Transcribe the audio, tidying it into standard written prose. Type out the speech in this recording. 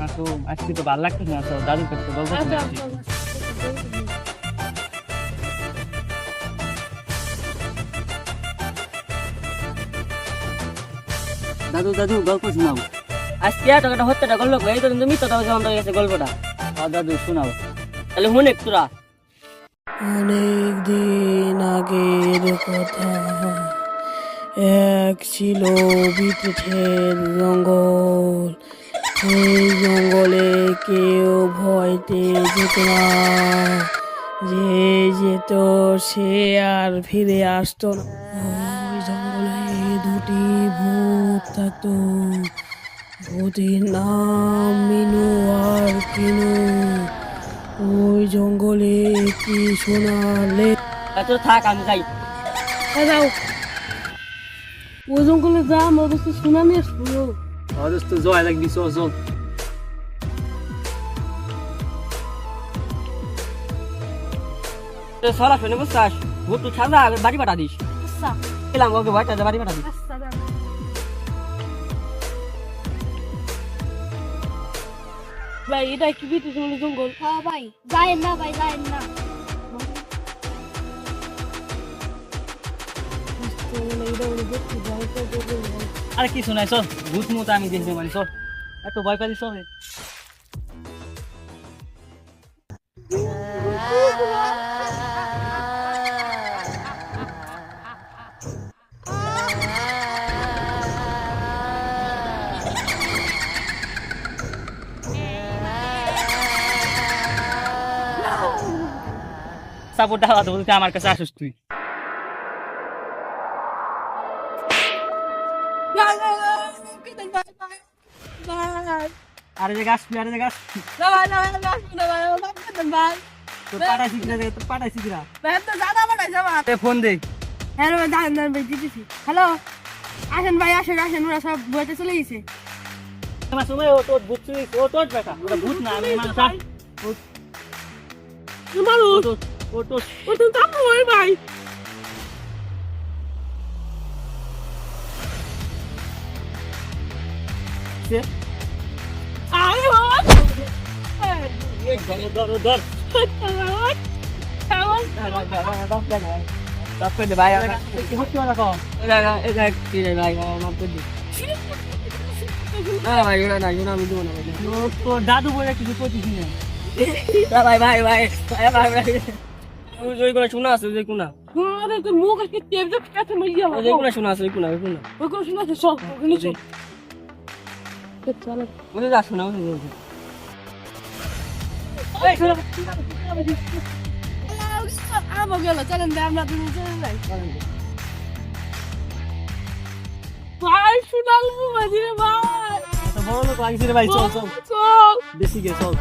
না তো আজকে তো ভালো লাগতেছে না, তো দাদুর কাছে গল্প আচ্ছা, শুনতে আসি। দাদু দাদু গল্প শোনাও। আজকে টাকাটা হত্যাটা গল্প এই তো তুমি তো তবে হয়ে গেছে গল্পটা। দাদু শোনাও তাহলে হুন তোরা। অনেক দিন আগের কথা, এক ছিল বিটের জঙ্গল। সেই জঙ্গলে কেউ ভয়তে যেত না, যে যেত সে আর ফিরে আসতো না। ওই জঙ্গলে দুটি ভূত থাকতো, ভূতের নাম মিনু আর কিনু। ওই জঙ্গলে কি শোনালে এত থাক আমি যাই। যাও, ওই জঙ্গলে যা আমার কাছে শোনা নিয়ে শুনো। অজস্ত জয় লাগবি, চল চল। সরা শুনে বুঝছাস, ভূত তুই ছাড় না, বাড়ি পাঠা দিস। আচ্ছা পেলাম ওকে ভয়টা বাড়ি পাঠা দিস। আচ্ছা ভাই, এটা কি বিটে জঙ্গল? হ্যাঁ ভাই, যায়েন না ভাই, যায়েন না। আরে কি শোনাই, চল ভূত মুত আমি দেখতে পারি, চল এত ভয় পালি চল। সাপোর্ট ডালা তো বলতে আমার কাছে আসিস তুই। আরে যে গাছ তুই, আরে যে গাছ তোর পাটাই শিখিরা, তোর পাটাই শিখিরা। ফোন দে। হ্যালো দাঁড়ান দাঁড়ান ভাই, দিতেছি। হ্যালো, আসেন ভাই, আসেন আসেন, ওরা সব বইতে চলে গেছে। আমার সময় ও তোর ভূত চুরি, ও তোর বেটা, ওটা ভূত না, আমি মানুষ। ও তোর ও তো তাপো ভাই। সে আরে এই ধর ধর ধর। তারপরে দে ভাই, কি হচ্ছে না কম। এটা কি রে ভাই, মাফ করে দে। না ভাই, ওটা না, ওটা আমি দেবো না ভাই। তোর দাদু বলে কিছু করছিস না। ভাই ভাই ভাই ভাই ভাই ভাই, ওই কোনা শোনা আছে, ওই কোনা, আরে তো মুখ আজকে টেপ টেপ কাছে মাইয়া ওই কোনা শোনা আছে, ওই কোনা, ওই কোনা। ওই কোন শুনে আছে সব ওখানে চল। চল ওই যা শোনা, ওই এই শোনা। আমা গেল, চলেন ভাই, আমরা দুজন চলেন ভাই। ভাই শুনাল মাঝে ভাই, তো বড় লোক আইছে রে ভাই, চল চল চল বেশি গে চল।